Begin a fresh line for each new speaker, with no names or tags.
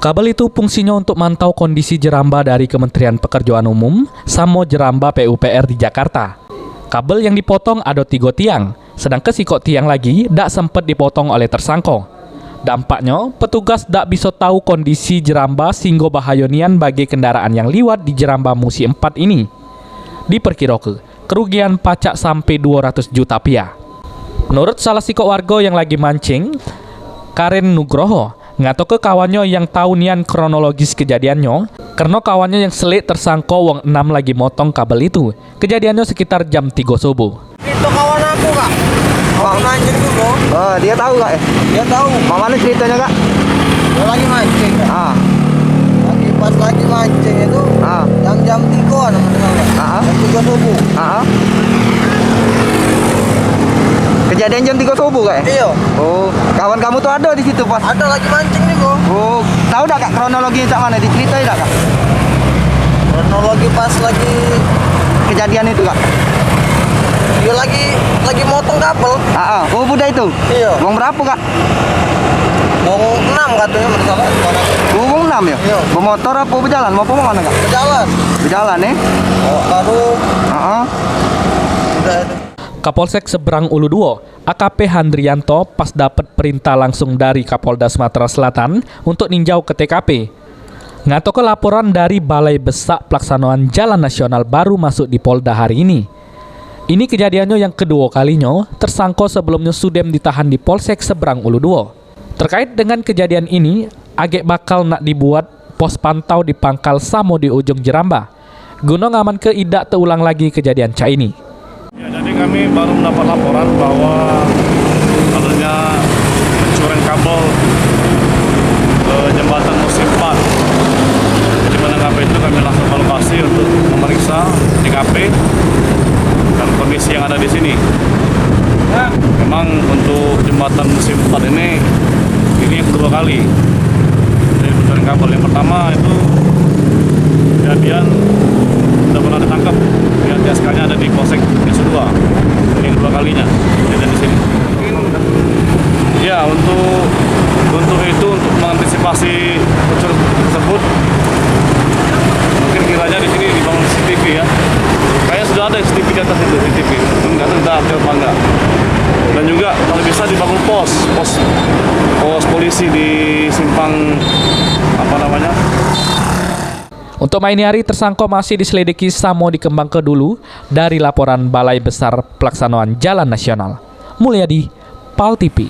Kabel itu fungsinya untuk mantau kondisi jeramba dari Kementerian Pekerjaan Umum sama jeramba PUPR di Jakarta. Kabel yang dipotong ada 3 tiang, sedangkan sikok tiang lagi tak sempat dipotong oleh tersangka. Dampaknya, petugas tak bisa tahu kondisi jeramba sehingga bahayonian bagi kendaraan yang liwat di jeramba Musi 4 ini. Diperkirakan, kerugian pacak sampai 200 juta rupiah. Menurut salah sikok warga yang lagi mancing, Karen Nugroho, ngato ke kawannya yang tahu nian kronologis kejadiannya, karena kawannya yang selik tersangka wong 6 lagi motong kabel itu. Kejadiannya sekitar jam 3 subuh.
Itu kawan aku, Kak. Kawan mancing dulu.
Oh, dia tahu Kak ya?
Dia tahu.
Mana ceritanya Kak?
Dia lagi mancing.
Ah.
Pas lagi mancing itu jam 3-an Kak. Jam 3 subuh.
Kejadian jam 3 subuh Kak ya?
Iya.
Oh, kawan kamu tuh ada di situ pas?
Ada lagi mancing nih kok.
Oh, tahu dah Kak kronologinya tak mana? Diceritain dah Kak?
Kronologi pas lagi
Kejadian itu Kak?
dia lagi motong kabel.
Oh, budak itu?
Iya.
Uang berapa Kak?
Mau 6 katanya masalah.
Uang 6 ya?
Iya.
Bermotor apa berjalan? Mau mana Kak?
Berjalan.
Berjalan ya?
Oh, baru udah itu.
Kapolsek Seberang Ulu 2, AKP Handrianto pas dapat perintah langsung dari Kapolda Sumatera Selatan untuk ninjau ke TKP. Ngato ke laporan dari Balai Besak Pelaksanaan Jalan Nasional baru masuk di Polda hari ini. Ini kejadiannya yang kedua kalinya, tersangka sebelumnya Sudem ditahan di Polsek Seberang Ulu 2. Terkait dengan kejadian ini, agek bakal nak dibuat pos pantau di pangkal Samo di ujung Jeramba. Guna ngaman ke idak terulang lagi kejadian ca ini.
Ya, jadi kami baru mendapat laporan bahwa adanya pencurian kabel ke jembatan Musi 4. Di mana KP itu kami langsung ke lokasi untuk memeriksa TKP dan kondisi yang ada di sini. Memang untuk jembatan Musi 4 ini yang kedua kali dari pencurian kabel. Yang pertama itu kejadian sudah pernah ditangkap. Lihat SK-nya ada di Polsek Desa 2. Ini kedua kalinya kejadian di sini. Ya, untuk itu untuk mengantisipasi pencurian tersebut, mungkin kiranya di sini dibangun CCTV ya. Kayaknya sudah ada CCTV di atas itu, CCTV. Nggak tahu kita update apa enggak. Dan juga kalau bisa dibangun pos polisi di simpang
Untuk main hari, tersangka masih diselidiki Samo dikembangkan dulu dari laporan Balai Besar Pelaksanaan Jalan Nasional. Mulyadi, PAL TV.